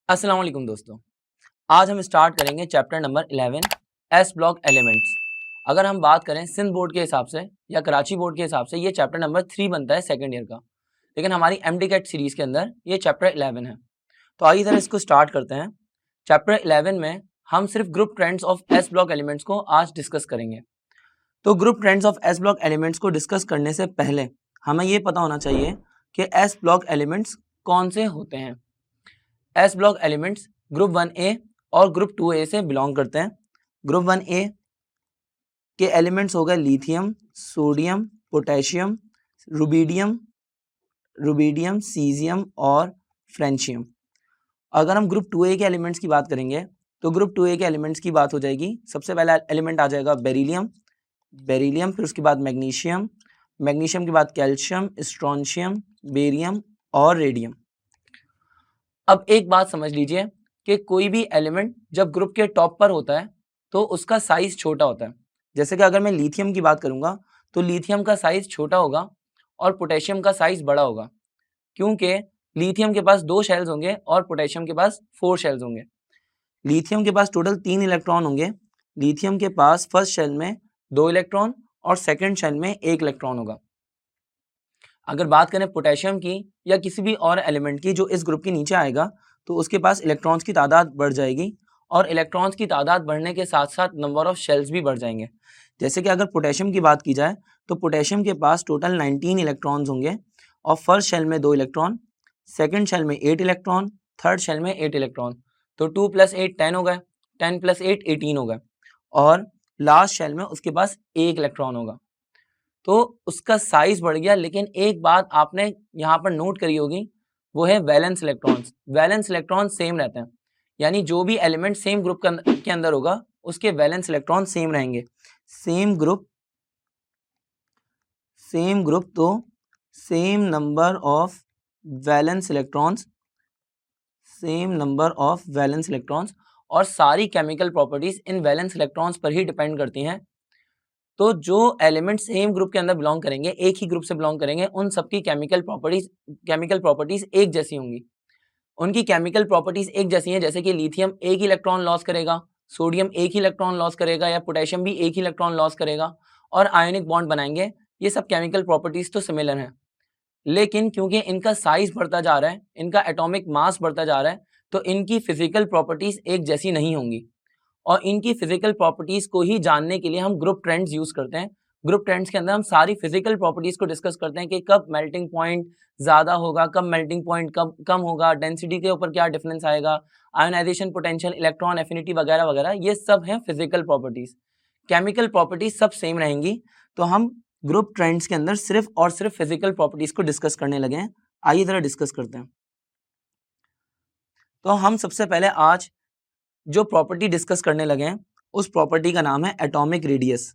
अस्सलाम वालेकुम दोस्तों। आज हम स्टार्ट करेंगे chapter number 11 S block elements. अगर हम बात करें सिंध बोर्ड के हिसाब से या कराची बोर्ड के हिसाब से ये चैप्टर नंबर 3 बनता है सेकंड ईयर का, लेकिन हमारी एमडी कैट सीरीज के अंदर ये चैप्टर 11 है। तो आइए जरा इसको स्टार्ट करते हैं। चैप्टर 11 में हम सिर्फ group trends of S block elements को आज डिस्कस करेंगे। तो group trends of S block elements को डिस्कस करने से पहले हमें ये पता होना चाहिए कि एस ब्लॉक एलिमेंट्स कौन से होते हैं। S block elements group 1A और ग्रुप 2A से बिलोंग करते हैं। ग्रुप 1A के एलिमेंट्स हो गए lithium, sodium, potassium, rubidium, caesium और फ्रेंशियम। अगर हम ग्रुप 2A के एलिमेंट्स की बात करेंगे तो ग्रुप 2A के एलिमेंट्स की बात हो जाएगी। सबसे पहला एलिमेंट आ जाएगा बेरिलियम, फिर उसके बाद मैग्नीशियम के बाद कैल्शियम, स्ट्रोंशियम, बेरियम और रेडियम। अब एक बात समझ लीजिए कि कोई भी एलिमेंट जब ग्रुप के टॉप पर होता है तो उसका साइज छोटा होता है। जैसे कि अगर मैं लिथियम की बात करूंगा तो लिथियम का साइज छोटा होगा और पोटेशियम का साइज बड़ा होगा, क्योंकि लिथियम के पास 2 शेल्स होंगे और पोटेशियम के पास 4 शेल्स होंगे। लिथियम के पास टोटल 3 इलेक्ट्रॉन होंगे। लिथियम के पास फर्स्ट शेल में 2 इलेक्ट्रॉन और सेकेंड शेल में 1 इलेक्ट्रॉन होगा। अगर बात करें पोटेशियम की या किसी भी और एलिमेंट की जो इस ग्रुप के नीचे आएगा तो उसके पास इलेक्ट्रॉन्स की तादाद बढ़ जाएगी और इलेक्ट्रॉन्स की तादाद बढ़ने के साथ साथ नंबर ऑफ शेल्स भी बढ़ जाएंगे। जैसे कि अगर पोटेशियम की बात की जाए तो पोटेशियम के पास टोटल 19 इलेक्ट्रॉन्स होंगे और फर्स्ट शेल में 2 इलेक्ट्रॉन, सेकेंड शेल में 8 इलेक्ट्रॉन, थर्ड शेल में 8 इलेक्ट्रॉन। तो 2 + 8 10 हो गए, 10 + 8 18 हो गए और लास्ट शेल में उसके पास 1 इलेक्ट्रॉन होगा। तो उसका साइज बढ़ गया। लेकिन एक बात आपने यहाँ पर नोट करी होगी, वो है valence electrons. Valence electron same रहते हैं, यानी जो भी एलिमेंट सेम ग्रुप के अंदर होगा उसके वैलेंस इलेक्ट्रॉन सेम रहेंगे। सेम ग्रुप तो same number of valence electrons और सारी केमिकल प्रॉपर्टीज इन वैलेंस इलेक्ट्रॉन्स पर ही डिपेंड करती हैं। तो जो एलिमेंट सेम ग्रुप के अंदर बिलोंग करेंगे, एक ही ग्रुप से बिलोंग करेंगे, उन सबकी केमिकल प्रॉपर्टीज एक जैसी होंगी। उनकी केमिकल प्रॉपर्टीज एक जैसी हैं, जैसे कि लिथियम एक ही इलेक्ट्रॉन लॉस करेगा, सोडियम एक ही इलेक्ट्रॉन लॉस करेगा या पोटेशियम भी एक ही इलेक्ट्रॉन लॉस करेगा और आयोनिक बॉन्ड बनाएंगे। ये सब केमिकल प्रॉपर्टीज तो सिमिलर हैं, लेकिन क्योंकि इनका साइज बढ़ता जा रहा है, इनका एटॉमिक मास बढ़ता जा रहा है, तो इनकी फिजिकल प्रॉपर्टीज एक जैसी नहीं होंगी। और इनकी फिजिकल प्रॉपर्टीज को ही जानने के लिए हम ग्रुप ट्रेंड्स यूज करते हैं। ग्रुप ट्रेंड्स के अंदर हम सारी फिजिकल प्रॉपर्टीज को डिस्कस करते हैं कि कब मेल्टिंग पॉइंट ज्यादा होगा, कब मेल्टिंग पॉइंट कब कम होगा, डेंसिटी के ऊपर क्या डिफरेंस आएगा, आयोनाइजेशन पोटेंशियल, इलेक्ट्रॉन एफिनिटी वगैरह वगैरह, ये सब है फिजिकल प्रॉपर्टीज। केमिकल प्रॉपर्टीज सब सेम रहेंगी। तो हम ग्रुप ट्रेंड्स के अंदर सिर्फ और सिर्फ फिजिकल प्रॉपर्टीज को डिस्कस करने लगे हैं। आइए जरा डिस्कस करते हैं। तो हम सबसे पहले आज जो प्रॉपर्टी डिस्कस करने लगे हैं उस प्रॉपर्टी का नाम है एटॉमिक रेडियस।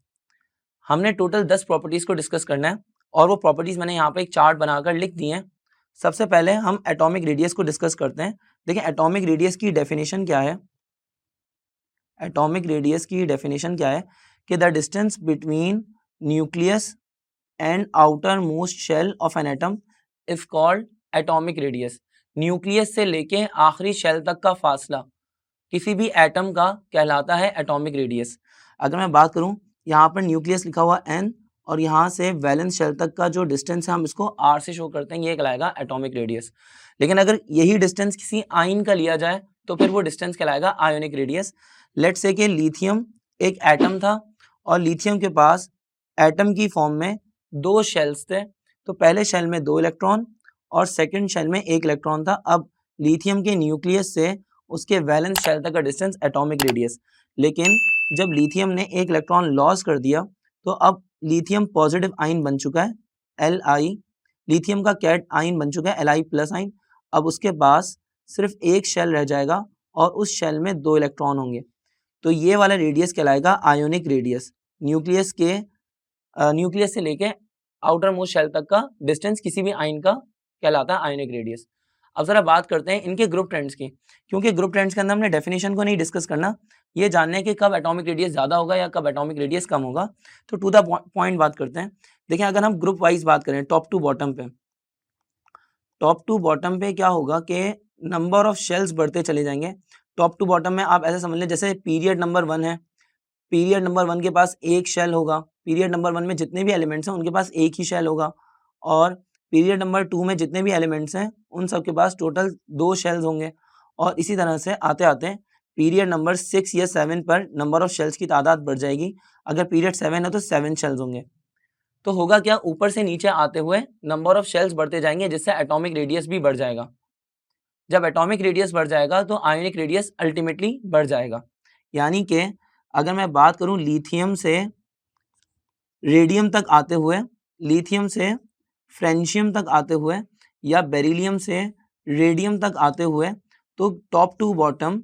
हमने टोटल 10 प्रॉपर्टीज को डिस्कस करना है और वो प्रॉपर्टीज मैंने यहाँ पे एक चार्ट बनाकर लिख दी है। सबसे पहले हम एटॉमिक रेडियस को डिस्कस करते हैं। देखिए एटॉमिक रेडियस की डेफिनेशन क्या है। एटॉमिक रेडियस की डेफिनेशन क्या है कि the distance between nucleus and outermost shell of an atom is called atomic radius. Nucleus से लेके आखिरी शेल तक का फासला किसी भी एटम का कहलाता है एटॉमिक रेडियस। अगर मैं बात करूं, यहाँ पर न्यूक्लियस लिखा हुआ n और यहाँ से वैलेंस शेल तक का जो डिस्टेंस है हम इसको r से शो करते हैं, ये कहलाएगा एटॉमिक रेडियस। लेकिन अगर यही डिस्टेंस किसी आयन का लिया जाए तो फिर वो डिस्टेंस कहलाएगा आयोनिक रेडियस। लेट्स से कि लिथियम एक एटम था और लिथियम के पास एटम की फॉर्म में 2 शेल्स थे। तो पहले शेल में 2 इलेक्ट्रॉन और सेकेंड शेल में 1 इलेक्ट्रॉन था। अब लिथियम के न्यूक्लियस से उसके वैलेंस शेल तक का डिस्टेंस एटॉमिक रेडियस। लेकिन जब लिथियम ने 1 इलेक्ट्रॉन लॉस कर दिया तो अब लिथियम पॉजिटिव आयन बन चुका है Li, लिथियम का कैट आयन बन चुका है Li+ आयन। अब उसके पास सिर्फ एक शेल रह जाएगा और उस शेल में 2 इलेक्ट्रॉन होंगे। तो ये वाला रेडियस कहलाएगा आयोनिक रेडियस। न्यूक्लियस से लेके आउटर मोस्ट शेल तक का डिस्टेंस किसी भी आयन का कहलाता है आयोनिक रेडियस। अब जरा बात करते हैं इनके ग्रुप ट्रेंड्स की, क्योंकि ग्रुप ट्रेंड्स के अंदर हमने डेफिनेशन को नहीं डिस्कस करना, ये जानना है कि कब एटॉमिक रेडियस ज्यादा होगा या कब एटॉमिक रेडियस कम होगा। तो टू द पॉइंट बात करते हैं। देखिए अगर हम ग्रुप वाइज बात करें टॉप टू बॉटम पे क्या होगा कि नंबर ऑफ शेल्स बढ़ते चले जाएंगे। टॉप टू बॉटम में आप ऐसे समझ लें जैसे पीरियड नंबर 1 है, पीरियड नंबर 1 के पास एक शेल होगा, पीरियड नंबर 1 में जितने भी एलिमेंट्स हैं उनके पास एक ही शेल होगा, और पीरियड नंबर 2 में जितने भी एलिमेंट्स हैं उन सब के पास टोटल 2 शेल्स होंगे। और इसी तरह से आते आते पीरियड नंबर 6 या 7 पर नंबर ऑफ शेल्स की तादाद बढ़ जाएगी। अगर पीरियड 7 है तो 7 शेल्स होंगे। तो होगा क्या, ऊपर से नीचे आते हुए नंबर ऑफ शेल्स बढ़ते जाएंगे, जिससे एटॉमिक रेडियस भी बढ़ जाएगा। जब एटॉमिक रेडियस बढ़ जाएगा तो आयोनिक रेडियस अल्टीमेटली बढ़ जाएगा। यानी कि अगर मैं बात करूं लिथियम से रेडियम तक आते हुए, लिथियम से फ्रेंशियम तक आते हुए, या बेरिलियम से रेडियम तक आते हुए, तो top to bottom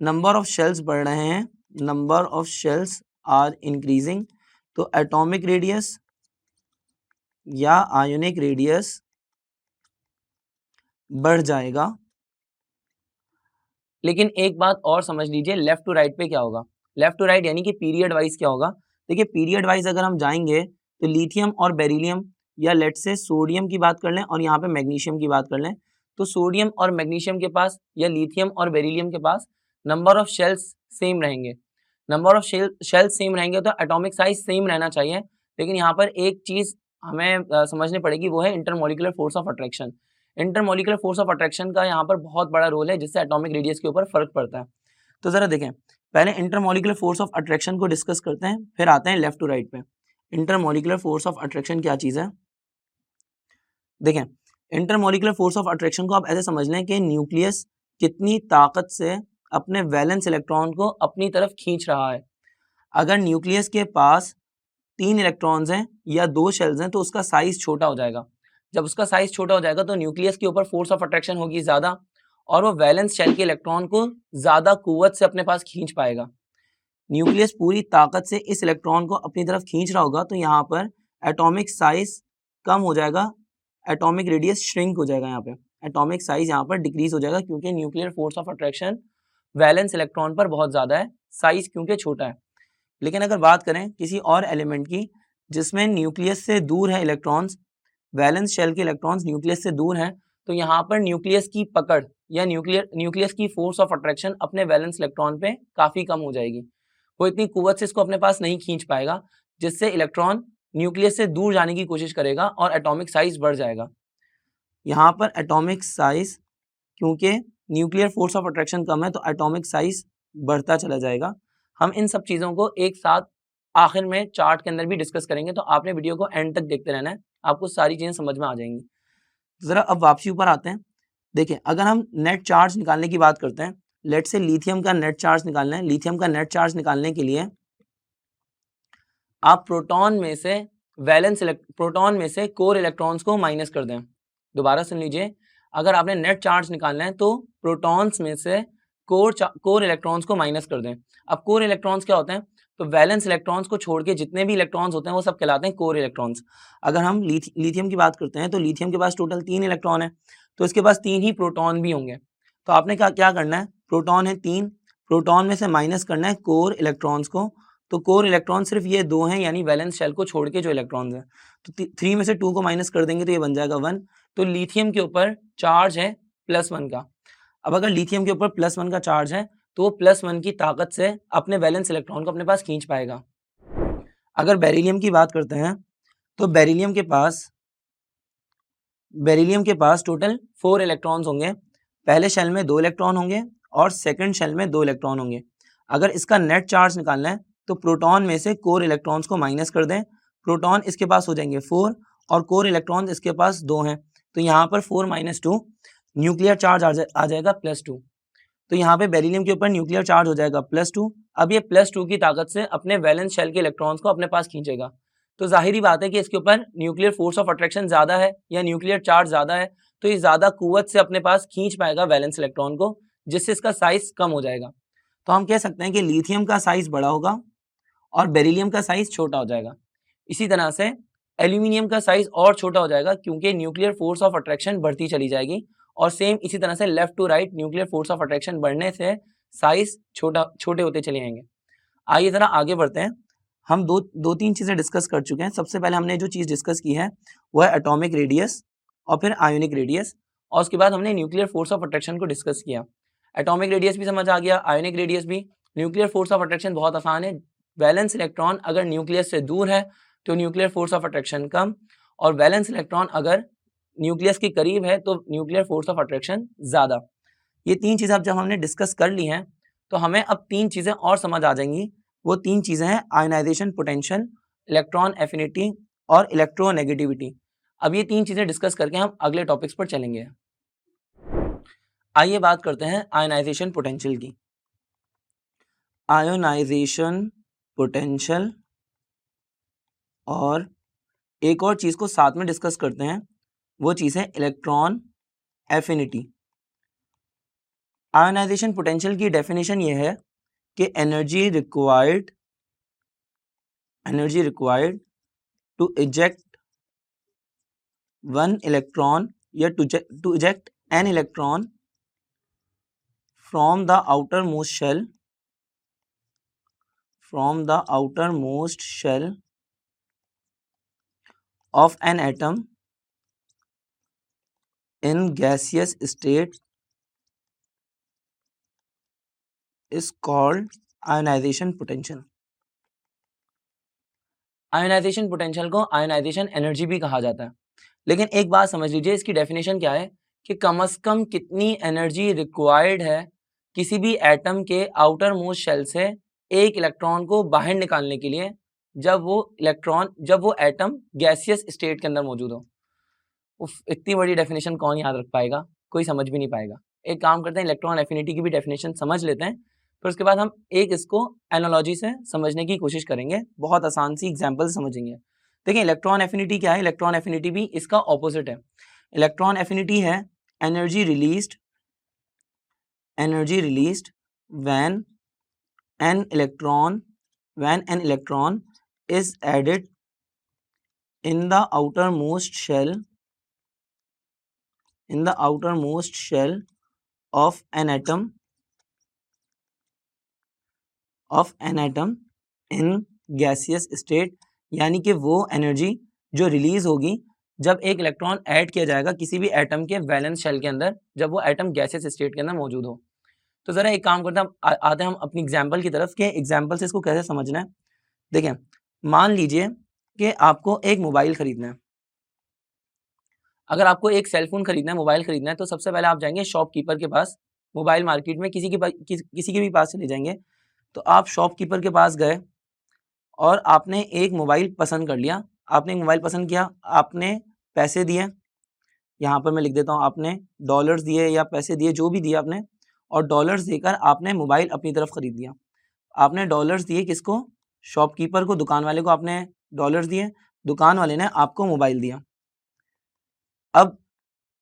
number of shells बढ़ रहे हैं, number of shells are increasing. तो एटॉमिक रेडियस या आयोनिक रेडियस बढ़ जाएगा। लेकिन एक बात और समझ लीजिए, लेफ्ट टू राइट पे क्या होगा। लेफ्ट टू राइट यानी कि पीरियड वाइज क्या होगा। देखिए पीरियड वाइज अगर हम जाएंगे तो लिथियम और बेरिलियम, या लेट से सोडियम की बात कर लें और यहाँ पे मैग्नीशियम की बात कर लें, तो सोडियम और मैग्नीशियम के पास या लिथियम और बेरिलियम के पास नंबर ऑफ शेल्स सेम रहेंगे। नंबर ऑफ शेल्स सेम रहेंगे तो एटॉमिक साइज सेम रहना चाहिए। लेकिन यहाँ पर एक चीज हमें समझने पड़ेगी, वो है intermolecular force of attraction. Intermolecular force of attraction का यहाँ पर बहुत बड़ा रोल है, जिससे एटॉमिक रेडियस के ऊपर फर्क पड़ता है। तो जरा देखें, पहले इंटरमोलिकुलर फोर्स ऑफ अट्रैक्शन को डिस्कस करते हैं, फिर आते हैं लेफ्ट टू राइट पे। इंटरमोलिकुलर फोर्स ऑफ अट्रैक्शन क्या चीज है? देखें, इंटरमोलिकुलर फोर्स ऑफ अट्रैक्शन को आप ऐसे समझ लें कि न्यूक्लियस कितनी ताकत से अपने वैलेंस इलेक्ट्रॉन को अपनी तरफ खींच रहा है। अगर न्यूक्लियस के पास 3 इलेक्ट्रॉन्स हैं या 2 शेल्स हैं तो उसका साइज छोटा हो जाएगा। जब उसका साइज छोटा हो जाएगा तो न्यूक्लियस के ऊपर फोर्स ऑफ अट्रैक्शन होगी ज़्यादा, और वो वैलेंस शेल के इलेक्ट्रॉन को ज़्यादा कुव्वत से अपने पास खींच पाएगा। न्यूक्लियस पूरी ताकत से इस इलेक्ट्रॉन को अपनी तरफ खींच रहा होगा तो यहाँ पर एटॉमिक साइज कम हो जाएगा, एटॉमिक रेडियस श्रिंक हो जाएगा। यहाँ पे एटॉमिक साइज यहाँ पर डिक्रीज हो जाएगा, क्योंकि nuclear force of attraction valence electron पर बहुत ज़्यादा है, साइज क्योंकि छोटा है। लेकिन अगर बात करें किसी और एलिमेंट की जिसमें न्यूक्लियस से दूर है इलेक्ट्रॉन्स, वैलेंस शेल के इलेक्ट्रॉन्स न्यूक्लियस से दूर हैं, तो यहाँ पर न्यूक्लियस की पकड़ या न्यूक्लियस की फोर्स ऑफ अट्रैक्शन अपने वैलेंस इलेक्ट्रॉन पे काफ़ी कम हो जाएगी। वो इतनी कुव्वत से इसको अपने पास नहीं खींच पाएगा, जिससे इलेक्ट्रॉन न्यूक्लियस से दूर जाने की कोशिश करेगा और एटॉमिक साइज बढ़ जाएगा। यहाँ पर एटॉमिक साइज, क्योंकि न्यूक्लियर फोर्स ऑफ अट्रैक्शन कम है तो एटॉमिक साइज बढ़ता चला जाएगा। हम इन सब चीज़ों को एक साथ आखिर में चार्ट के अंदर भी डिस्कस करेंगे, तो आपने वीडियो को एंड तक देखते रहना है, आपको सारी चीज़ें समझ में आ जाएंगी। ज़रा अब वापसी ऊपर आते हैं। देखिए अगर हम नेट चार्ज निकालने की बात करते हैं, लेट से लिथियम का नेट चार्ज निकालना है। लिथियम का नेट चार्ज निकालने के लिए आप प्रोटॉन में से कोर इलेक्ट्रॉन्स को माइनस कर दें। दोबारा सुन लीजिए, अगर आपने नेट चार्ज निकालना है तो प्रोटॉन्स में से कोर इलेक्ट्रॉन्स को माइनस कर दें। अब कोर इलेक्ट्रॉन्स क्या होते हैं? तो वैलेंस इलेक्ट्रॉन्स को छोड़ के जितने भी इलेक्ट्रॉन्स होते हैं वो सब कहलाते हैं कोर इलेक्ट्रॉन्स। अगर हम लिथियम की बात करते हैं तो लिथियम के पास टोटल 3 इलेक्ट्रॉन है, तो इसके पास 3 ही प्रोटॉन भी होंगे। तो आपने क्या करना है, प्रोटॉन है 3, प्रोटॉन में से माइनस करना है कोर इलेक्ट्रॉन्स को। तो कोर इलेक्ट्रॉन सिर्फ ये 2 हैं, यानी वैलेंस शेल को छोड़ के जो इलेक्ट्रॉन्स हैं। तो 3 में से 2 को माइनस कर देंगे तो ये बन जाएगा 1। तो लिथियम के ऊपर चार्ज है +1 का। अब अगर लिथियम के ऊपर +1 का चार्ज है तो वो +1 की ताकत से अपने वैलेंस इलेक्ट्रॉन को अपने पास खींच पाएगा। अगर बेरिलियम की बात करते हैं तो बेरिलियम के पास टोटल 4 इलेक्ट्रॉन्स होंगे। पहले शेल में 2 इलेक्ट्रॉन होंगे और सेकंड शेल में 2 इलेक्ट्रॉन होंगे। अगर इसका नेट चार्ज निकालना है तो प्रोटॉन में से कोर इलेक्ट्रॉन्स को माइनस कर दें। प्रोटॉन इसके पास हो जाएंगे 4 और कोर इलेक्ट्रॉन्स इसके पास 2 हैं, तो यहाँ पर 4 - 2 न्यूक्लियर चार्ज आ जाएगा +2। तो यहाँ पे बेरिलियम के ऊपर न्यूक्लियर चार्ज हो जाएगा +2। अब ये +2 की ताकत से अपने वैलेंस शेल के इलेक्ट्रॉन्स को अपने पास खींचेगा। तो जाहिर ही बात है कि इसके ऊपर न्यूक्लियर फोर्स ऑफ अट्रैक्शन ज़्यादा है या न्यूक्लियर चार्ज ज़्यादा है, तो ये ज़्यादा कुव्वत से अपने पास खींच पाएगा वैलेंस इलेक्ट्रॉन को, जिससे इसका साइज कम हो जाएगा। तो हम कह सकते हैं कि लिथियम का साइज बड़ा होगा और बेरिलियम का साइज छोटा हो जाएगा। इसी तरह से एल्यूमिनियम का साइज और छोटा हो जाएगा, क्योंकि न्यूक्लियर फोर्स ऑफ अट्रैक्शन बढ़ती चली जाएगी। और सेम इसी तरह से left to right nuclear force of attraction बढ़ने से साइज छोटे होते चले जाएंगे। आइए ज़रा आगे बढ़ते हैं। हम दो तीन चीज़ें डिस्कस कर चुके हैं। सबसे पहले हमने जो चीज़ डिस्कस की है वो है एटॉमिक रेडियस और फिर आयोनिक रेडियस, और उसके बाद हमने न्यूक्लियर फोर्स ऑफ अट्रैक्शन को डिस्कस किया। एटॉमिक रेडियस भी समझ आ गया, आयोनिक रेडियस भी। न्यूक्लियर फोर्स ऑफ अट्रैक्शन बहुत आसान है, वैलेंस इलेक्ट्रॉन अगर न्यूक्लियस से दूर है तो न्यूक्लियर फोर्स ऑफ अट्रैक्शन कम, और वैलेंस इलेक्ट्रॉन अगर न्यूक्लियस के करीब है तो न्यूक्लियर फोर्स ऑफ अट्रैक्शन ज़्यादा। ये तीन चीज़ें अब जब हमने डिस्कस कर ली हैं तो हमें अब तीन चीज़ें और समझ आ जाएंगी। वो तीन चीज़ें हैं आयनाइजेशन पोटेंशियल, इलेक्ट्रॉन एफिनिटी और इलेक्ट्रोनेगेटिविटी। अब ये तीन चीज़ें डिस्कस करके हम अगले टॉपिक्स पर चलेंगे। आइए बात करते हैं आयनाइजेशन पोटेंशियल की। आयोनाइजेशन पोटेंशियल और एक और चीज़ को साथ में डिस्कस करते हैं, वो चीज़ है इलेक्ट्रॉन एफिनिटी। आयोनाइजेशन पोटेंशियल की डेफिनेशन ये है कि energy required to eject one electron या to eject an electron from the outermost shell of an atom in gaseous state is called ionization potential. Ionization potential को ionisation energy भी कहा जाता है। लेकिन एक बात समझ लीजिए, इसकी डेफिनेशन क्या है कि कम से कम कितनी एनर्जी रिक्वायर्ड है किसी भी एटम के आउटर मोस्ट शेल से एक इलेक्ट्रॉन को बाहर निकालने के लिए, जब वो एटम गैसियस स्टेट के अंदर मौजूद हो। इतनी बड़ी डेफिनेशन कौन याद रख पाएगा, कोई समझ भी नहीं पाएगा। एक काम करते हैं, इलेक्ट्रॉन एफिनिटी की भी डेफिनेशन समझ लेते हैं, फिर उसके बाद हम एक इसको एनालॉजी से समझने की कोशिश करेंगे, बहुत आसान सी एग्जाम्पल समझेंगे। देखिए इलेक्ट्रॉन एफिनिटी क्या है, इलेक्ट्रॉन एफिनिटी भी इसका ऑपोजिट है। इलेक्ट्रॉन एफिनिटी है energy released when an electron is added in the outermost shell of an atom in gaseous state। यानी कि वो एनर्जी जो रिलीज होगी जब एक इलेक्ट्रॉन ऐड किया जाएगा किसी भी एटम के वैलेंस शेल के अंदर, जब वो एटम गैसियस स्टेट के अंदर मौजूद हो। तो जरा एक काम करते हैं, आते हैं हम अपनी एग्जाम्पल की तरफ के एग्जाम्पल से इसको कैसे समझना है। देखिए मान लीजिए कि आपको एक मोबाइल खरीदना है। अगर आपको एक सेलफोन खरीदना है, मोबाइल खरीदना है, तो सबसे पहले आप जाएंगे शॉपकीपर के पास, मोबाइल मार्केट में किसी के भी पास चले जाएंगे। तो आप शॉपकीपर के पास गए और आपने एक मोबाइल पसंद कर लिया। आपने एक मोबाइल पसंद किया, आपने पैसे दिए, यहाँ पर मैं लिख देता हूँ, आपने डॉलर्स दिए या पैसे दिए, जो भी दिया आपने, और डॉलर्स देकर आपने मोबाइल अपनी तरफ खरीद लिया। आपने डॉलर्स दिए किसको? शॉपकीपर को, दुकान वाले को आपने डॉलर्स दिए, दुकान वाले ने आपको मोबाइल दिया। अब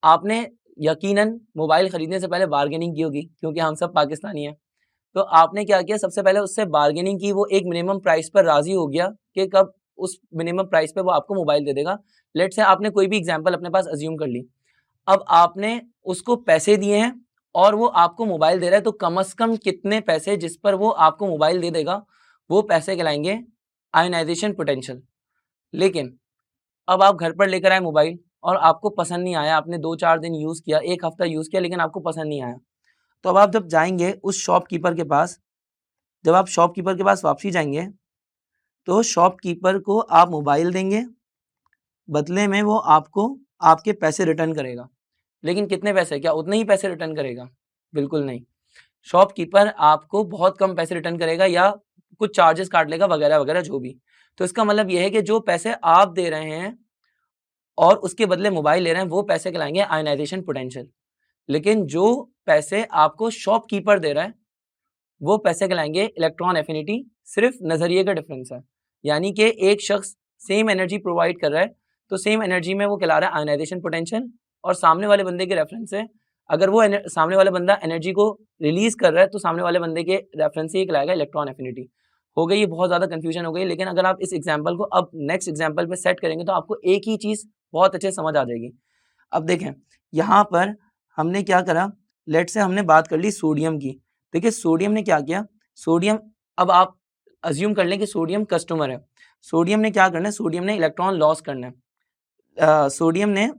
आपने यकीनन मोबाइल खरीदने से पहले बार्गेनिंग की होगी, क्योंकि हम सब पाकिस्तानी हैं। तो आपने क्या किया, सबसे पहले उससे बार्गेनिंग की, वो एक मिनिमम प्राइस पर राजी हो गया कि कब उस मिनिमम प्राइस पे वो आपको मोबाइल दे देगा। लेट्स से आपने कोई भी एग्जांपल अपने पास अज्यूम कर ली। अब आपने उसको पैसे दिए हैं और वो आपको मोबाइल दे रहा है, तो कम से कम कितने पैसे जिस पर वो आपको मोबाइल दे देगा, वो पैसे कहलाएंगे आयोनाइजेशन पोटेंशियल। लेकिन अब आप घर पर लेकर आए मोबाइल और आपको पसंद नहीं आया, आपने 2-4 दिन यूज़ किया, 1 हफ्ता यूज़ किया, लेकिन आपको पसंद नहीं आया। तो अब आप जब जाएंगे उस शॉपकीपर के पास, जब आप शॉपकीपर के पास वापसी जाएंगे तो शॉपकीपर को आप मोबाइल देंगे, बदले में वो आपको आपके पैसे रिटर्न करेगा। लेकिन कितने पैसे? क्या उतने ही पैसे रिटर्न करेगा? बिल्कुल नहीं। शॉपकीपर आपको बहुत कम पैसे रिटर्न करेगा या कुछ चार्जेस काट लेगा वगैरह वगैरह जो भी। तो इसका मतलब यह है कि जो पैसे आप दे रहे हैं और उसके बदले मोबाइल ले रहे हैं, वो पैसे कहलाएंगे आयोनाइजेशन पोटेंशियल। लेकिन जो पैसे आपको शॉपकीपर दे रहा है, वो पैसे कहलाएंगे इलेक्ट्रॉन एफिनिटी। सिर्फ नजरिए का डिफरेंस है, यानी कि एक शख्स सेम एनर्जी प्रोवाइड कर रहा है, तो सेम एनर्जी में वो कहला रहा है आयोनाइजेशन पोटेंशियल, और सामने वाले बंदे के रेफरेंस से अगर वो सामने वाला बंदा एनर्जी को रिलीज कर रहा है, तो सामने वाले बंदे के रेफरेंस से ये कहलाएगा इलेक्ट्रॉन एफिनिटी। हो गई, ये बहुत ज़्यादा कंफ्यूजन हो गई, लेकिन अगर आप इस एग्जाम्पल को अब नेक्स्ट एग्जाम्पल पे सेट करेंगे तो आपको एक ही चीज़ बहुत अच्छे समझ आ जाएगी। अब देखें यहाँ पर हमने क्या करा, लेट से हमने बात कर ली सोडियम की। देखिए सोडियम ने क्या किया, सोडियम, अब आप अज्यूम कर लें कि सोडियम कस्टमर है। सोडियम ने क्या करना है, सोडियम ने इलेक्ट्रॉन लॉस करना है। सोडियम ने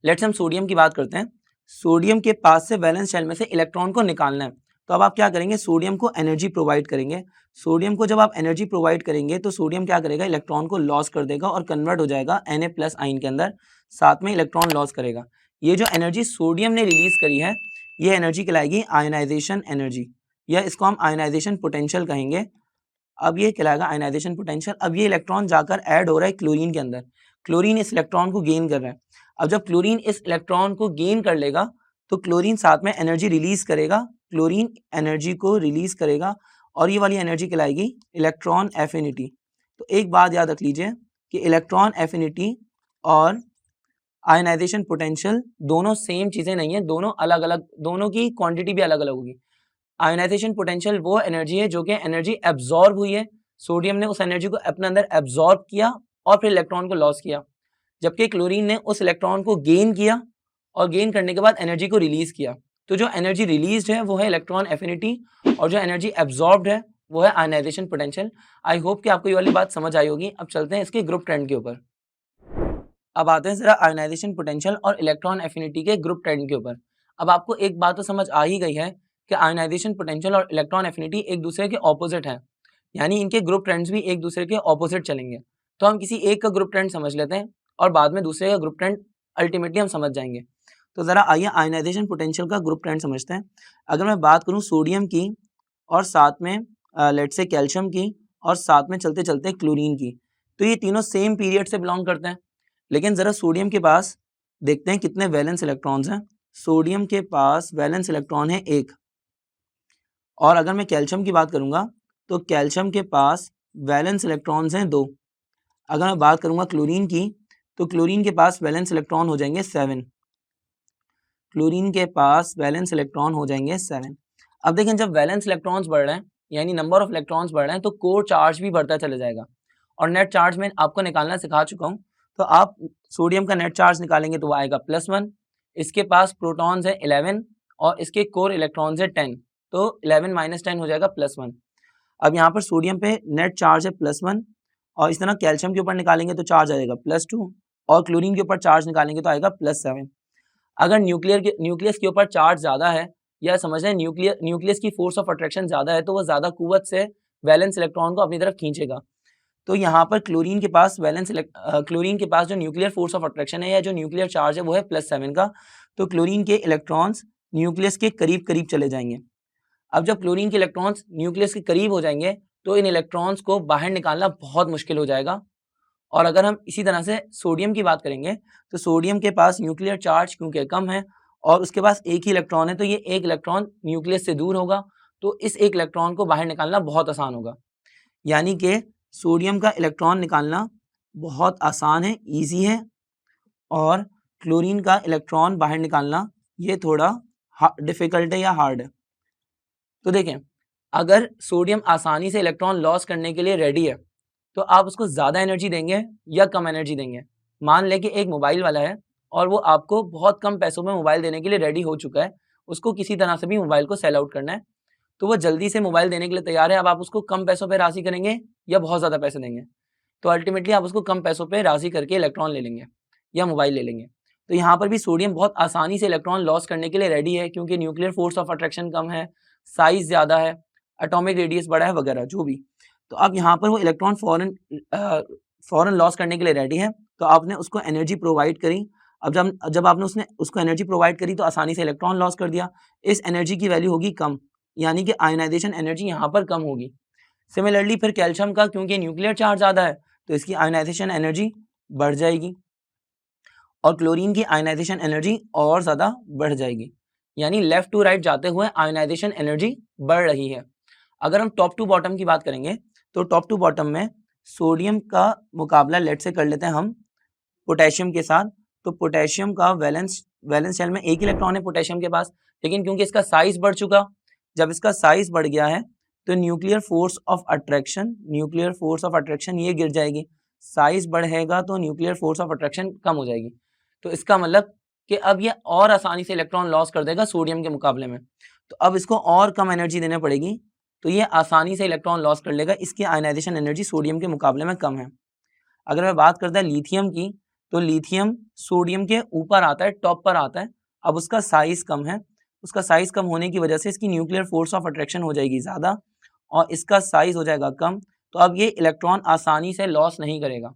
लेट्स हम सोडियम की बात करते हैं। सोडियम के पास से वैलेंस शेल में से इलेक्ट्रॉन को निकालना है, तो अब आप क्या करेंगे, सोडियम को एनर्जी प्रोवाइड करेंगे। सोडियम को जब आप एनर्जी प्रोवाइड करेंगे तो सोडियम क्या करेगा, इलेक्ट्रॉन को लॉस कर देगा और कन्वर्ट हो जाएगा Na+ आयन के अंदर, साथ में इलेक्ट्रॉन लॉस करेगा। ये जो एनर्जी सोडियम ने रिलीज करी है, ये एनर्जी कहलाएगी आयनाइजेशन एनर्जी, या इसको हम आयनाइजेशन पोटेंशियल कहेंगे। अब ये कहलाएगा आयनाइजेशन पोटेंशियल। अब ये इलेक्ट्रॉन जाकर ऐड हो रहा है क्लोरीन के अंदर, क्लोरीन इस इलेक्ट्रॉन को गेन कर रहा है। अब जब क्लोरीन इस इलेक्ट्रॉन को गेन कर लेगा तो क्लोरीन साथ में एनर्जी रिलीज करेगा, क्लोरीन एनर्जी को रिलीज करेगा और ये वाली एनर्जी कहलाएगी इलेक्ट्रॉन एफिनिटी। तो एक बात याद रख लीजिए कि इलेक्ट्रॉन एफिनिटी और आयनाइजेशन पोटेंशियल दोनों सेम चीज़ें नहीं है, दोनों अलग अलग, दोनों की क्वांटिटी भी अलग अलग होगी। आयनाइजेशन पोटेंशियल वो एनर्जी है जो कि एनर्जी एब्जॉर्ब हुई है, सोडियम ने उस एनर्जी को अपने अंदर एब्जॉर्ब किया और फिर इलेक्ट्रॉन को लॉस किया, जबकि क्लोरीन ने उस इलेक्ट्रॉन को गेन किया और गेन करने के बाद एनर्जी को रिलीज किया। तो जो एनर्जी रिलीज है वो है इलेक्ट्रॉन एफिनिटी और जो एनर्जी एब्जॉर्ब्ड है वो है आयनाइजेशन पोटेंशियल। आई होप कि आपको ये वाली बात समझ आई होगी। अब चलते हैं इसके ग्रुप ट्रेंड के ऊपर। अब आते हैं जरा आयनाइजेशन पोटेंशियल और इलेक्ट्रॉन एफिनिटी के ग्रुप ट्रेंड के ऊपर। अब आपको एक बात तो समझ आ ही गई है कि आयनाइजेशन पोटेंशियल और इलेक्ट्रॉन एफिनिटी एक दूसरे के ऑपोजिट हैं, यानी इनके ग्रुप ट्रेंड्स भी एक दूसरे के ऑपोजिट चलेंगे। तो हम किसी एक का ग्रुप ट्रेंड समझ लेते हैं और बाद में दूसरे का ग्रुप ट्रेंड अल्टीमेटली हम समझ जाएंगे। तो ज़रा आइए आयनाइजेशन पोटेंशियल का ग्रुप ट्रेंड समझते हैं। अगर मैं बात करूँ सोडियम की और साथ में लेट्स से कैल्शियम की और साथ में चलते चलते क्लोरीन की, तो ये तीनों सेम पीरियड से बिलोंग करते हैं। लेकिन ज़रा सोडियम के पास देखते हैं कितने वैलेंस इलेक्ट्रॉन्स हैं। सोडियम के पास वैलेंस इलेक्ट्रॉन है 1। और अगर मैं कैल्शियम की बात करूँगा तो कैल्शियम के पास वैलेंस इलेक्ट्रॉन्स हैं 2। अगर मैं बात करूँगा क्लोरीन की तो क्लोरीन के पास वैलेंस इलेक्ट्रॉन हो जाएंगे 7। क्लोरीन के पास वैलेंस इलेक्ट्रॉन हो जाएंगे 7। अब देखें, जब वैलेंस इलेक्ट्रॉन्स बढ़ रहे हैं यानी नंबर ऑफ इलेक्ट्रॉन्स बढ़ रहे हैं तो कोर चार्ज भी बढ़ता चला जाएगा और नेट चार्ज में आपको निकालना सिखा चुका हूँ। तो आप सोडियम का नेट चार्ज निकालेंगे तो वो आएगा +1। इसके पास प्रोटॉन्स है 11 और इसके कोर इलेक्ट्रॉन्स है 10, तो 11 - 10 हो जाएगा +1। अब यहाँ पर सोडियम पे नेट चार्ज है +1 और इस तरह कैल्शियम के ऊपर निकालेंगे तो चार्ज आएगा +2 और क्लोरीन के ऊपर चार्ज निकालेंगे तो आएगा +7। अगर न्यूक्लियस के ऊपर चार्ज ज़्यादा है या समझ लें न्यूक्लियस की फोर्स ऑफ अट्रैक्शन ज़्यादा है तो वो ज़्यादा कुव्वत से वैलेंस इलेक्ट्रॉन को अपनी तरफ खींचेगा। तो यहाँ पर क्लोरीन के पास क्लोरीन के पास जो न्यूक्लियर फोर्स ऑफ अट्रैक्शन है या जो न्यूक्लियर चार्ज है वो है +7 का, तो क्लोरीन के इलेक्ट्रॉन्स न्यूक्लियस के करीब करीब चले जाएंगे। अब जब क्लोरीन के इलेक्ट्रॉन्स न्यूक्लियस के करीब हो जाएंगे तो इन इलेक्ट्रॉन्स को बाहर निकालना बहुत मुश्किल हो जाएगा। और अगर हम इसी तरह से सोडियम की बात करेंगे तो सोडियम के पास न्यूक्लियर चार्ज क्योंकि कम है और उसके पास एक ही इलेक्ट्रॉन है, तो ये एक इलेक्ट्रॉन न्यूक्लियस से दूर होगा, तो इस एक इलेक्ट्रॉन को बाहर निकालना बहुत आसान होगा। यानी कि सोडियम का इलेक्ट्रॉन निकालना बहुत आसान है, ईजी है, और क्लोरीन का इलेक्ट्रॉन बाहर निकालना ये थोड़ा डिफिकल्ट है या हार्ड है। तो देखें, अगर सोडियम आसानी से इलेक्ट्रॉन लॉस करने के लिए रेडी है तो आप उसको ज़्यादा एनर्जी देंगे या कम एनर्जी देंगे। मान लें कि एक मोबाइल वाला है और वो आपको बहुत कम पैसों में मोबाइल देने के लिए रेडी हो चुका है, उसको किसी तरह से भी मोबाइल को सेल आउट करना है, तो वो जल्दी से मोबाइल देने के लिए तैयार है। अब आप उसको कम पैसों पे राज़ी करेंगे या बहुत ज़्यादा पैसे देंगे? तो अल्टीमेटली आप उसको कम पैसों पे राज़ी करके इलेक्ट्रॉन ले लेंगे या मोबाइल ले लेंगे। तो यहाँ पर भी सोडियम बहुत आसानी से इलेक्ट्रॉन लॉस करने के लिए रेडी है क्योंकि न्यूक्लियर फोर्स ऑफ अट्रैक्शन कम है, साइज़ ज़्यादा है, एटॉमिक रेडियस बड़ा है वगैरह जो भी। तो अब यहाँ पर वो इलेक्ट्रॉन फ़ौरन लॉस करने के लिए रेडी है, तो आपने उसको एनर्जी प्रोवाइड करी। अब जब आपने उसको एनर्जी प्रोवाइड करी तो आसानी से इलेक्ट्रॉन लॉस कर दिया। इस एनर्जी की वैल्यू होगी कम, यानी कि आयनाइजेशन एनर्जी यहाँ पर कम होगी। सिमिलरली फिर कैल्शियम का क्योंकि न्यूक्लियर चार्ज ज़्यादा है तो इसकी आयनाइजेशन एनर्जी बढ़ जाएगी और क्लोरीन की आयनाइजेशन एनर्जी और ज़्यादा बढ़ जाएगी, यानी लेफ्ट टू राइट जाते हुए आयनाइजेशन एनर्जी बढ़ रही है। अगर हम टॉप टू बॉटम की बात करेंगे तो टॉप टू बॉटम में सोडियम का मुकाबला लेट से कर लेते हैं हम पोटेशियम के साथ। तो पोटेशियम का वैलेंस शेल में एक इलेक्ट्रॉन है पोटेशियम के पास, लेकिन क्योंकि इसका साइज बढ़ चुका, जब इसका साइज बढ़ गया है तो न्यूक्लियर फोर्स ऑफ अट्रैक्शन ये गिर जाएगी। साइज बढ़ेगा तो न्यूक्लियर फोर्स ऑफ अट्रैक्शन कम हो जाएगी। तो इसका मतलब कि अब ये और आसानी से इलेक्ट्रॉन लॉस कर देगा सोडियम के मुकाबले में, तो अब इसको और कम एनर्जी देनी पड़ेगी, तो ये आसानी से इलेक्ट्रॉन लॉस कर लेगा। इसकी आयनाइजेशन एनर्जी सोडियम के मुकाबले में कम है। अगर मैं बात करता है लिथियम की, तो लिथियम सोडियम के ऊपर आता है, टॉप पर आता है। अब उसका साइज कम है, उसका साइज कम होने की वजह से इसकी न्यूक्लियर फोर्स ऑफ अट्रैक्शन हो जाएगी ज़्यादा और इसका साइज हो जाएगा कम। तो अब ये इलेक्ट्रॉन आसानी से लॉस नहीं करेगा।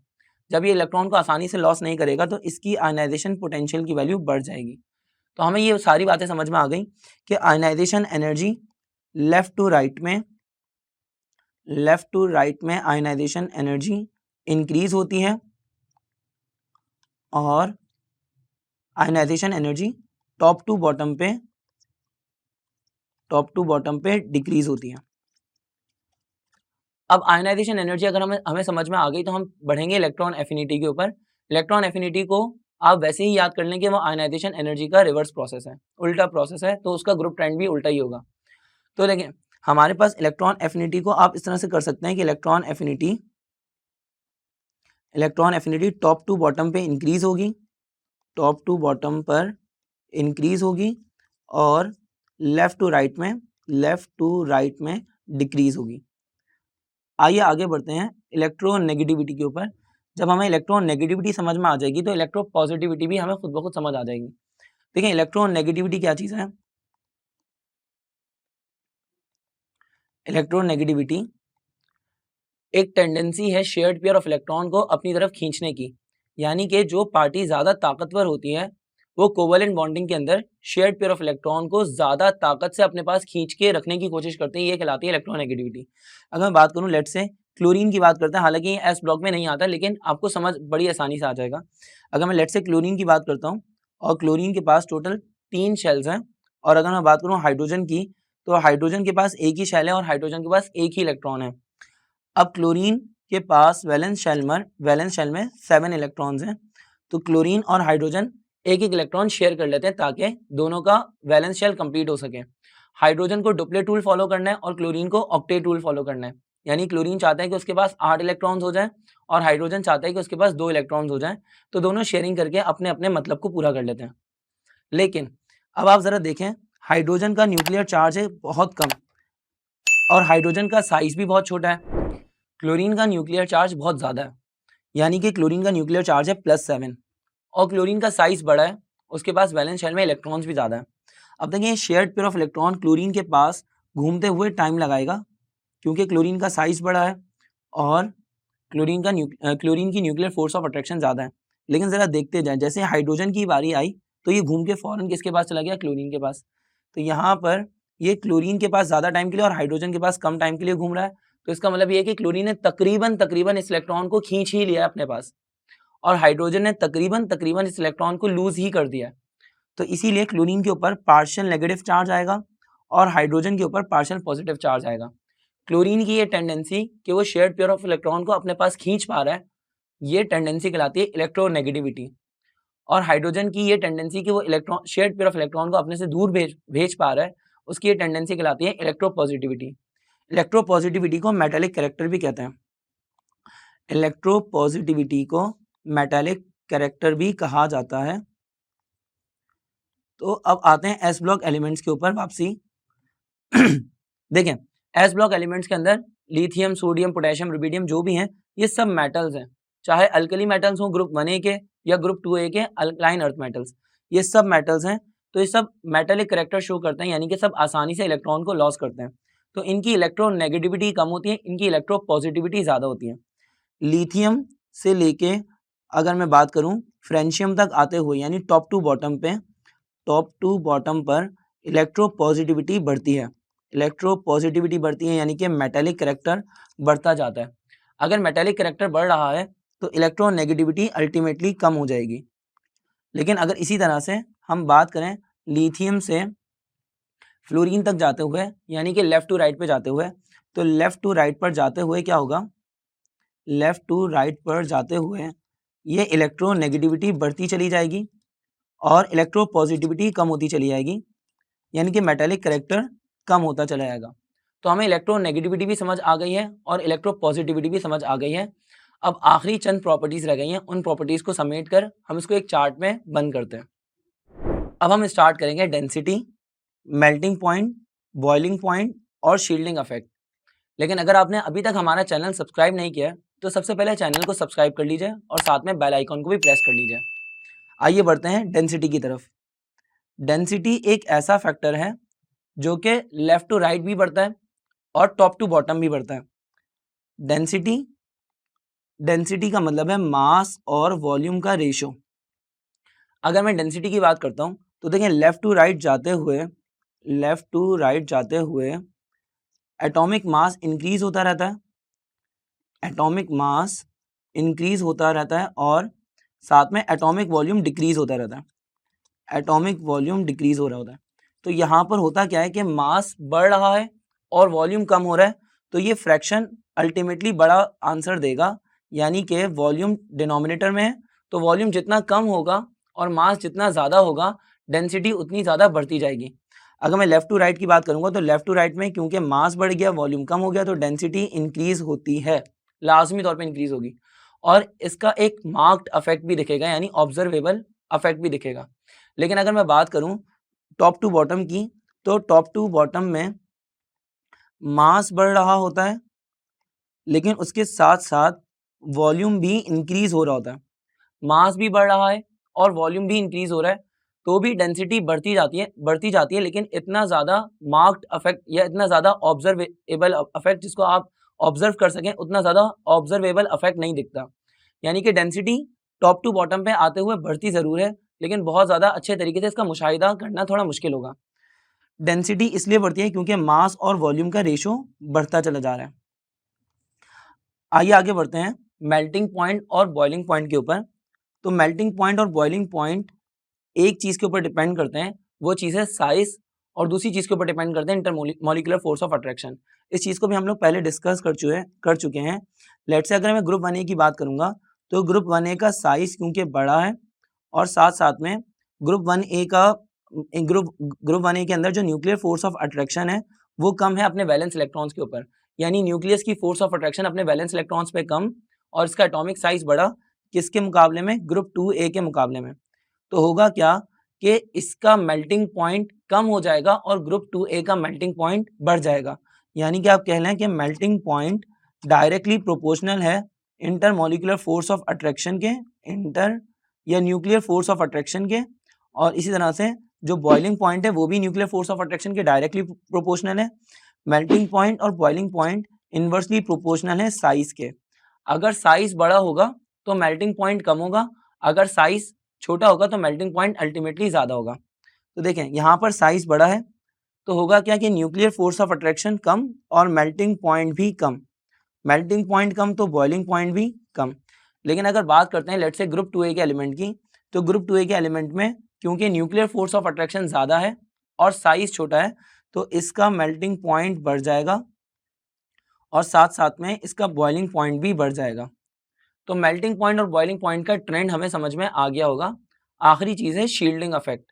जब ये इलेक्ट्रॉन को आसानी से लॉस नहीं करेगा तो इसकी आयनाइजेशन पोटेंशियल की वैल्यू बढ़ जाएगी। तो हमें ये सारी बातें समझ में आ गई कि ionisation energy left to right में आयनाइजेशन एनर्जी इंक्रीज होती है और ionisation energy top to bottom पे डिक्रीज होती है। अब आयनाइजेशन एनर्जी अगर हमें समझ में आ गई तो हम बढ़ेंगे इलेक्ट्रॉन एफिनिटी के ऊपर। इलेक्ट्रॉन एफिनिटी को आप वैसे ही याद कर लें कि वो आयनाइजेशन एनर्जी का रिवर्स प्रोसेस है, उल्टा प्रोसेस है, तो उसका ग्रुप ट्रेंड भी उल्टा ही होगा। तो लेकिन हमारे पास इलेक्ट्रॉन एफिनिटी को आप इस तरह से कर सकते हैं कि electron affinity top to bottom पे इंक्रीज होगी, टॉप टू बॉटम पर इंक्रीज होगी और लेफ्ट टू राइट में डिक्रीज होगी। आइए आगे बढ़ते हैं इलेक्ट्रोनेगेटिविटी के ऊपर। जब हमें इलेक्ट्रोनेगेटिविटी समझ में आ जाएगी तो इलेक्ट्रोपॉजिटिविटी भी हमें खुद ब खुद समझ आ जाएगी। देखिए इलेक्ट्रोनेगेटिविटी क्या चीज़ है? इलेक्ट्रोनेगेटिविटी एक टेंडेंसी है शेयर्ड पेयर ऑफ इलेक्ट्रॉन को अपनी तरफ खींचने की, यानी कि जो पार्टी ज़्यादा ताकतवर होती है वो कोवेलेंट बॉन्डिंग के अंदर शेयर्ड पेयर ऑफ इलेक्ट्रॉन को ज़्यादा ताकत से अपने पास खींच के रखने की कोशिश करते हैं। ये कहलाती है इलेक्ट्रोनेगेटिविटी। अगर मैं बात करूँ लेट से क्लोरीन की बात करते हैं, हालांकि ये एस ब्लॉक में नहीं आता लेकिन आपको समझ बड़ी आसानी से आ जाएगा। अगर मैं लेट से क्लोरीन की बात करता हूँ और क्लोरीन के पास टोटल 3 शेल्स हैं और अगर मैं बात करूँ हाइड्रोजन की तो हाइड्रोजन के पास एक ही शेल है और हाइड्रोजन के पास एक ही इलेक्ट्रॉन है। अब क्लोरीन के पास वैलेंस शेल में 7 इलेक्ट्रॉन्स हैं, तो क्लोरीन और हाइड्रोजन एक एक इलेक्ट्रॉन शेयर कर लेते हैं ताकि दोनों का वैलेंस शेल कंप्लीट हो सके। हाइड्रोजन को डुप्लेट रूल फॉलो करना है और क्लोरीन को ऑक्टेट रूल फॉलो करना है, यानी क्लोरीन चाहता है कि उसके पास 8 इलेक्ट्रॉन्स हो जाएं और हाइड्रोजन चाहता है कि उसके पास 2 इलेक्ट्रॉन्स हो जाएं, तो दोनों शेयरिंग करके अपने अपने मतलब को पूरा कर लेते हैं। लेकिन अब आप जरा देखें, हाइड्रोजन का न्यूक्लियर चार्ज है बहुत कम और हाइड्रोजन का साइज भी बहुत छोटा है। क्लोरीन का न्यूक्लियर चार्ज बहुत ज़्यादा है, यानी कि क्लोरीन का न्यूक्लियर चार्ज है +7 और क्लोरीन का साइज बड़ा है, उसके पास वैलेंस शेल में इलेक्ट्रॉन्स भी ज़्यादा है। अब देखिए shared pair of electron chlorine के पास घूमते हुए टाइम लगाएगा क्योंकि क्लोरीन का साइज बड़ा है और क्लोरीन की न्यूक्लियर फोर्स ऑफ अट्रैक्शन ज़्यादा है। लेकिन ज़रा देखते जाएं, जैसे हाइड्रोजन की बारी आई तो ये घूम के फ़ौरन किसके पास चला गया? क्लोरीन के पास। तो यहाँ पर ये क्लोरीन के पास ज़्यादा टाइम के लिए और हाइड्रोजन के पास कम टाइम के लिए घूम रहा है, तो इसका मतलब ये है कि क्लोरीन ने तकरीबन इस इलेक्ट्रॉन को खींच ही लिया है अपने पास और हाइड्रोजन ने तकरीबन इस इलेक्ट्रॉन को लूज ही कर दिया है। तो इसीलिए क्लोरीन के ऊपर पार्शियल नेगेटिव चार्ज आएगा और हाइड्रोजन के ऊपर पार्शियल पॉजिटिव चार्ज आएगा। क्लोरीन की ये टेंडेंसी कि वो शेयर्ड पेयर ऑफ इलेक्ट्रॉन को अपने पास खींच पा रहा है, ये टेंडेंसी कहलाती है इलेक्ट्रोनेगेटिविटी। और हाइड्रोजन की ये टेंडेंसी कि वो electron shared pair of electron को अपने से दूर भेज पा रहा है, उसकी ये टेंडेंसी कहलाती है इलेक्ट्रोपॉजिटिविटी। इलेक्ट्रोपॉजिटिविटी को मेटालिक कैरेक्टर भी कहते हैं। इलेक्ट्रोपॉजिटिविटी को मेटालिक कैरेक्टर भी कहा जाता है। तो अब आते हैं एस ब्लॉक एलिमेंट्स के ऊपर वापसी। देखें एस ब्लॉक एलिमेंट्स के अंदर लिथियम, सोडियम, पोटेशियम, रुबिडियम जो भी हैं ये सब मेटल्स हैं, चाहे अल्कली मेटल्स हों ग्रुप 1A के या ग्रुप 2A के अल्कलाइन अर्थ मेटल्स, ये सब मेटल्स हैं। तो ये सब मेटालिक कैरेक्टर शो करते हैं, यानी कि सब आसानी से इलेक्ट्रॉन को लॉस करते हैं। तो इनकी इलेक्ट्रोनेगेटिविटी कम होती है, इनकी इलेक्ट्रोपॉजिटिविटी ज़्यादा होती है। लिथियम से लेके अगर मैं बात करूं फ्रेंशियम तक आते हुए यानी टॉप टू बॉटम पर इलेक्ट्रोपॉजिटिविटी बढ़ती है, यानी कि मेटालिक कैरेक्टर बढ़ता जाता है। अगर मेटालिक कैरेक्टर बढ़ रहा है तो इलेक्ट्रोनेगेटिविटी अल्टीमेटली कम हो जाएगी। लेकिन अगर इसी तरह से हम बात करें लिथियम से फ्लोरीन तक जाते हुए, यानी कि लेफ्ट टू राइट पे जाते हुए, तो लेफ्ट टू राइट पर जाते हुए क्या होगा? लेफ्ट टू राइट पर जाते हुए ये इलेक्ट्रोनेगेटिविटी बढ़ती चली जाएगी और इलेक्ट्रोपॉजिटिविटी कम होती चली जाएगी, यानी कि मेटालिक कैरेक्टर कम होता चला जाएगा। तो हमें इलेक्ट्रोनेगेटिविटी भी समझ आ गई है और इलेक्ट्रोपॉजिटिविटी भी समझ आ गई है। अब आखिरी चंद प्रॉपर्टीज़ रह गई हैं, उन प्रॉपर्टीज़ को समेट कर हम इसको एक चार्ट में बंद करते हैं। अब हम स्टार्ट करेंगे density, melting point, boiling point और शील्डिंग इफेक्ट। लेकिन अगर आपने अभी तक हमारा चैनल सब्सक्राइब नहीं किया है तो सबसे पहले चैनल को सब्सक्राइब कर लीजिए और साथ में बेल आइकन को भी प्रेस कर लीजिए। आइए बढ़ते हैं डेंसिटी की तरफ। डेंसिटी एक ऐसा फैक्टर है जो कि लेफ्ट टू राइट भी बढ़ता है और टॉप टू बॉटम भी बढ़ता है। डेंसिटी का मतलब है मास और वॉल्यूम का रेशो। अगर मैं डेंसिटी की बात करता हूं तो देखें लेफ्ट टू राइट जाते हुए एटॉमिक मास इंक्रीज होता रहता है, और साथ में एटॉमिक वॉल्यूम डिक्रीज होता रहता है, हो रहा होता है। तो यहाँ पर होता क्या है कि मास बढ़ रहा है और वॉल्यूम कम हो रहा है, तो ये फ्रैक्शन अल्टीमेटली बड़ा आंसर देगा, यानी कि वॉल्यूम डिनोमिनेटर में है तो वॉल्यूम जितना कम होगा और मास जितना ज़्यादा होगा डेंसिटी उतनी ज़्यादा बढ़ती जाएगी। अगर मैं लेफ़्ट टू राइट की बात करूँगा तो लेफ़्ट टू राइट में क्योंकि मास बढ़ गया वॉल्यूम कम हो गया तो डेंसिटी इंक्रीज होती है, लाजमी तौर पे इंक्रीज होगी, और इसका एक मार्क्ड अफेक्ट भी दिखेगा, यानी ऑब्जर्वेबल अफेक्ट भी दिखेगा। लेकिन अगर मैं बात करूँ टॉप टू बॉटम की, तो टॉप टू बॉटम में मास बढ़ रहा होता है लेकिन उसके साथ साथ वॉल्यूम भी इंक्रीज हो रहा होता है। मास भी बढ़ रहा है और वॉल्यूम भी इंक्रीज हो रहा है, तो भी डेंसिटी बढ़ती जाती है, लेकिन इतना ज़्यादा मार्क्ड अफेक्ट या इतना ज़्यादा ऑब्जर्वेबल अफेक्ट जिसको आप ऑब्जर्व कर सकें, उतना ज़्यादा ऑब्जर्वेबल अफेक्ट नहीं दिखता। यानी कि डेंसिटी टॉप टू बॉटम पे आते हुए बढ़ती ज़रूर है, लेकिन बहुत ज़्यादा अच्छे तरीके से इसका मुशाहिदा करना थोड़ा मुश्किल होगा। डेंसिटी इसलिए बढ़ती है क्योंकि मास और वॉल्यूम का रेशो बढ़ता चला जा रहा है। आइए आगे बढ़ते हैं मेल्टिंग पॉइंट और बॉइलिंग पॉइंट के ऊपर। तो मेल्टिंग पॉइंट और बॉइलिंग पॉइंट एक चीज़ के ऊपर डिपेंड करते हैं, वो चीज़ है साइज, और दूसरी चीज़ के ऊपर डिपेंड करते हैं इंटरमोलिकुलर फोर्स ऑफ अट्रैक्शन। इस चीज़ को भी हम लोग पहले डिस्कस कर चुके हैं। लेट्स से अगर मैं ग्रुप 1A की बात करूँगा तो ग्रुप 1A का साइज क्योंकि बड़ा है और साथ साथ में ग्रुप 1A के अंदर जो न्यूक्लियर फोर्स ऑफ अट्रैक्शन है वो कम है अपने वैलेंस इलेक्ट्रॉन्स के ऊपर, यानी न्यूक्लियस की फोर्स ऑफ अट्रैक्शन अपने वैलेंस इलेक्ट्रॉन्स पे कम और इसका एटॉमिक साइज बड़ा, किसके मुकाबले में? ग्रुप 2A के मुकाबले में। तो होगा क्या कि इसका मेल्टिंग पॉइंट कम हो जाएगा और ग्रुप 2A का मेल्टिंग पॉइंट बढ़ जाएगा। यानी कि आप कह लें कि मेल्टिंग पॉइंट डायरेक्टली प्रोपोर्शनल है इंटरमोलिकुलर फोर्स ऑफ अट्रैक्शन के, या न्यूक्लियर फोर्स ऑफ अट्रैक्शन के, और इसी तरह से जो बॉइलिंग पॉइंट है वो भी न्यूक्लियर फोर्स ऑफ अट्रैक्शन के डायरेक्टली प्रोपोर्शनल है। मेल्टिंग पॉइंट और बॉइलिंग पॉइंट इनवर्सली प्रोपोर्शनल है साइज के। अगर साइज बड़ा होगा तो मेल्टिंग पॉइंट कम होगा, अगर साइज छोटा होगा तो मेल्टिंग पॉइंट अल्टीमेटली ज़्यादा होगा। तो देखें यहाँ पर साइज बड़ा है तो होगा क्या कि न्यूक्लियर फोर्स ऑफ अट्रैक्शन कम और मेल्टिंग पॉइंट भी कम। मेल्टिंग पॉइंट कम तो बॉइलिंग पॉइंट भी कम। लेकिन अगर बात करते हैं लेट्स से ग्रुप 2A के एलिमेंट की, तो ग्रुप 2A के एलिमेंट में क्योंकि न्यूक्लियर फोर्स ऑफ अट्रैक्शन ज़्यादा है और साइज छोटा है तो इसका मेल्टिंग पॉइंट बढ़ जाएगा और साथ साथ में इसका बॉइलिंग पॉइंट भी बढ़ जाएगा। तो मेल्टिंग पॉइंट और बॉइलिंग पॉइंट का ट्रेंड हमें समझ में आ गया होगा। आखिरी चीज़ है शील्डिंग अफेक्ट।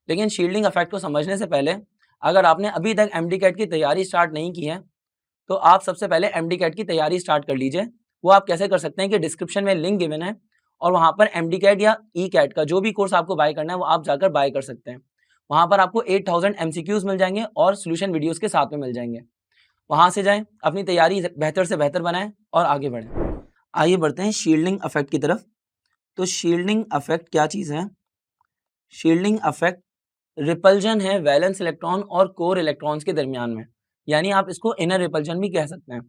लेकिन शील्डिंग अफेक्ट को समझने से पहले अगर आपने अभी तक एमडी कैट की तैयारी स्टार्ट नहीं की है तो आप सबसे पहले एमडी कैट की तैयारी स्टार्ट कर लीजिए। वो आप कैसे कर सकते हैं कि डिस्क्रिप्शन में लिंक गिवन है और वहाँ पर एमडी कैट या ई कैट का जो भी कोर्स आपको बाय करना है वो आप जाकर बाय कर सकते हैं। वहाँ पर आपको 8000 MCQs मिल जाएंगे और सोल्यूशन वीडियोज़ के साथ में मिल जाएंगे। वहाँ से जाएँ, अपनी तैयारी बेहतर से बेहतर बनाएं और आगे बढ़ें। आइए बढ़ते हैं शील्डिंग अफेक्ट की तरफ। तो शील्डिंग अफेक्ट क्या चीज़ है? शील्डिंग अफेक्ट रिपल्जन है वैलेंस इलेक्ट्रॉन और कोर इलेक्ट्रॉन्स के दरमियान में, यानी आप इसको इनर रिपल्जन भी कह सकते हैं।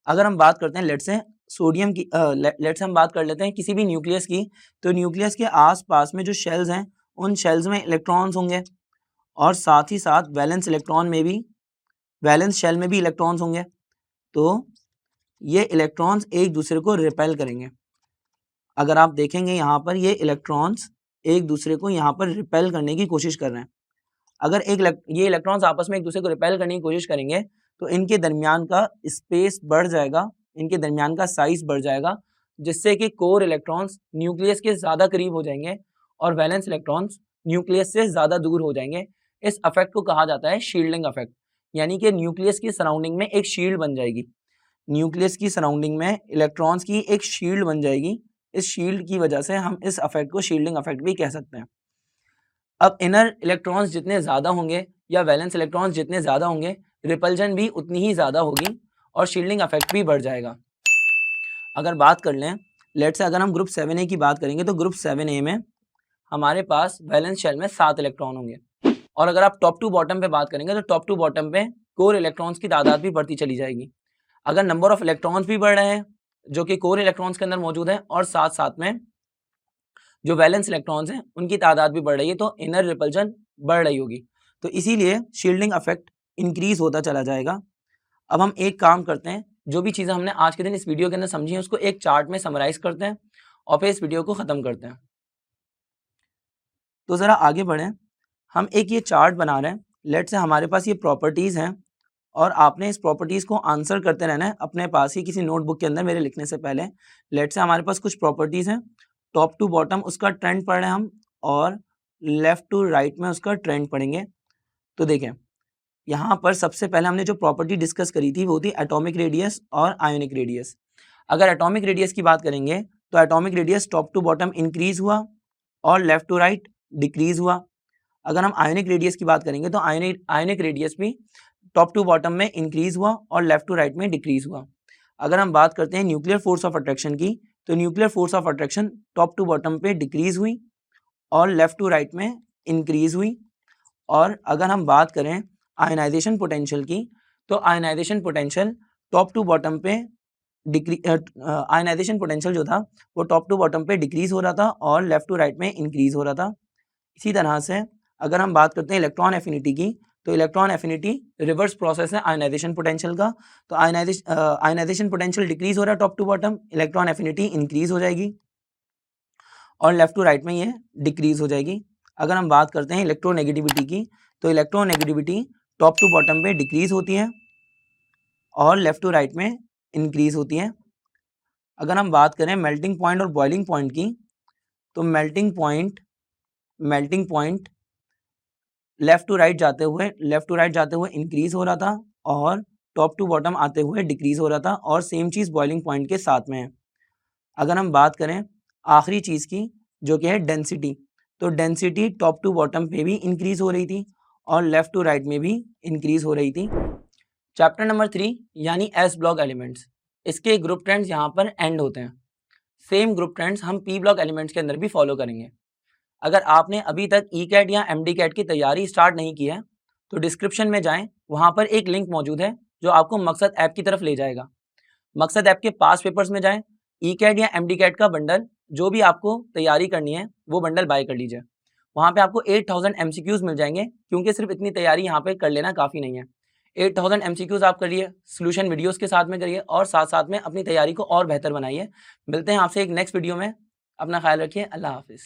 अगर हम बात करते हैं लेट्स से सोडियम की, लेट्स हम बात कर लेते हैं किसी भी न्यूक्लियस की, तो न्यूक्लियस के आसपास में जो शेल्स हैं उन शेल्स में इलेक्ट्रॉन्स होंगे और साथ ही साथ वैलेंस शेल में भी इलेक्ट्रॉन्स होंगे। तो ये इलेक्ट्रॉन्स एक दूसरे को रिपेल करेंगे। अगर आप देखेंगे यहाँ पर ये इलेक्ट्रॉन्स एक दूसरे को यहाँ पर रिपेल करने की कोशिश कर रहे हैं। अगर ये इलेक्ट्रॉन्स आपस में एक दूसरे को रिपेल करने की कोशिश करेंगे तो इनके दरमियान का स्पेस बढ़ जाएगा, इनके दरमियान का साइज बढ़ जाएगा, जिससे कि कोर इलेक्ट्रॉन्स न्यूक्लियस के ज़्यादा करीब हो जाएंगे और वैलेंस इलेक्ट्रॉन्स न्यूक्लियस से ज़्यादा दूर हो जाएंगे। इस अफेक्ट को कहा जाता है शील्डिंग अफेक्ट, यानी कि न्यूक्लियस की सराउंडिंग में एक शील्ड बन जाएगी। न्यूक्लियस की सराउंडिंग में इलेक्ट्रॉन्स की एक शील्ड बन जाएगी। इस शील्ड की वजह से हम इस अफेक्ट को शील्डिंग अफेक्ट भी कह सकते हैं। अब इनर इलेक्ट्रॉन्स जितने ज़्यादा होंगे या वैलेंस इलेक्ट्रॉन्स जितने ज़्यादा होंगे, रिपल्जन भी उतनी ही ज़्यादा होगी और शील्डिंग अफेक्ट भी बढ़ जाएगा। अगर बात कर लें, लेट्स से अगर हम ग्रुप 7A की बात करेंगे तो ग्रुप 7A में हमारे पास वैलेंस शेल में 7 इलेक्ट्रॉन होंगे। और अगर आप टॉप टू बॉटम पे बात करेंगे तो टॉप टू बॉटम पे कोर इलेक्ट्रॉन्स की तादाद भी बढ़ती चली जाएगी। अगर नंबर ऑफ इलेक्ट्रॉन्स भी बढ़ रहे हैं जो कि कोर इलेक्ट्रॉन्स के अंदर मौजूद है, और साथ साथ में जो वैलेंस इलेक्ट्रॉन्स हैं उनकी तादाद भी बढ़ रही है, तो इनर रिपल्शन बढ़ रही होगी, तो इसीलिए शील्डिंग इफेक्ट इंक्रीज होता चला जाएगा। अब हम एक काम करते हैं, जो भी चीज़ें हमने आज के दिन इस वीडियो के अंदर समझी हैं उसको एक चार्ट में समराइज करते हैं और फिर इस वीडियो को ख़त्म करते हैं। तो ज़रा आगे बढ़ें, हम एक ये चार्ट बना रहे हैं। लेट्स से हमारे पास ये प्रॉपर्टीज़ हैं और आपने इस प्रॉपर्टीज़ को आंसर करते रहना है अपने पास ही किसी नोटबुक के अंदर मेरे लिखने से पहले। लेट्स से हमारे पास कुछ प्रॉपर्टीज़ हैं, टॉप टू बॉटम उसका ट्रेंड पढ़ रहे हैं हम, और लेफ़्ट टू राइट में उसका ट्रेंड पढ़ेंगे। तो देखें, यहाँ पर सबसे पहले हमने जो प्रॉपर्टी डिस्कस करी थी वो थी एटॉमिक रेडियस और आयोनिक रेडियस। अगर एटॉमिक रेडियस की बात करेंगे तो atomic radius top to bottom increase हुआ और लेफ्ट टू राइट डिक्रीज हुआ। अगर हम आयोनिक रेडियस की बात करेंगे तो आयोनिक रेडियस भी टॉप टू बॉटम में इंक्रीज हुआ और लेफ्ट टू राइट में डिक्रीज हुआ। अगर हम बात करते हैं न्यूक्लियर फोर्स ऑफ अट्रैक्शन की, तो nuclear force of attraction top to bottom पे डिक्रीज हुई और लेफ्ट टू राइट में इंक्रीज हुई। और अगर हम बात करें आयनाइजेशन पोटेंशियल की, तो ionisation potential top to bottom पे आयनाइजेशन पोटेंशियल जो था वो टॉप टू बॉटम पे डिक्रीज हो रहा था और लेफ्ट टू राइट में इंक्रीज हो रहा था। इसी तरह से अगर हम बात करते हैं इलेक्ट्रॉन एफिनिटी की, तो इलेक्ट्रॉन एफिनिटी रिवर्स प्रोसेस है आयनाइजेशन पोटेंशियल का। तो आयनाइजेशन पोटेंशियल डिक्रीज हो रहा है top to bottom, electron affinity increase हो जाएगी और लेफ्ट टू राइट में ये डिक्रीज हो जाएगी। अगर हम बात करते हैं इलेक्ट्रोनेगेटिविटी की, तो इलेक्ट्रोनेगेटिविटी टॉप टू बॉटम पे डिक्रीज होती है और लेफ्ट टू राइट में इंक्रीज होती है। अगर हम बात करें मेल्टिंग पॉइंट और बॉइलिंग पॉइंट की, तो melting point left to right जाते हुए इंक्रीज हो रहा था और टॉप टू बॉटम आते हुए डिक्रीज हो रहा था, और सेम चीज़ बॉइलिंग पॉइंट के साथ में है। अगर हम बात करें आखिरी चीज़ की जो कि है डेंसिटी, तो डेंसिटी टॉप टू बॉटम पे भी इंक्रीज हो रही थी और लेफ्ट टू राइट में भी इंक्रीज हो रही थी। चैप्टर नंबर 3 यानी एस ब्लॉक एलिमेंट्स, इसके ग्रुप ट्रेंड्स यहाँ पर एंड होते हैं। सेम ग्रुप ट्रेंड्स हम पी ब्लॉक एलिमेंट्स के अंदर भी फॉलो करेंगे। अगर आपने अभी तक ई कैट या एम डी कैट की तैयारी स्टार्ट नहीं की है तो डिस्क्रिप्शन में जाएं, वहाँ पर एक लिंक मौजूद है जो आपको मकसद ऐप की तरफ ले जाएगा। मकसद ऐप के पास पेपर्स में जाएं, ई कैट या एम डी कैट का बंडल जो भी आपको तैयारी करनी है वो बंडल बाय कर लीजिए। वहाँ पे आपको 8000 MCQs मिल जाएंगे, क्योंकि सिर्फ इतनी तैयारी यहाँ पे कर लेना काफ़ी नहीं है। 8000 MCQs आप करिए, सोल्यूशन वीडियोस के साथ में करिए और साथ साथ में अपनी तैयारी को और बेहतर बनाइए। मिलते हैं आपसे एक नेक्स्ट वीडियो में, अपना ख्याल रखिए, अल्लाह हाफिज़।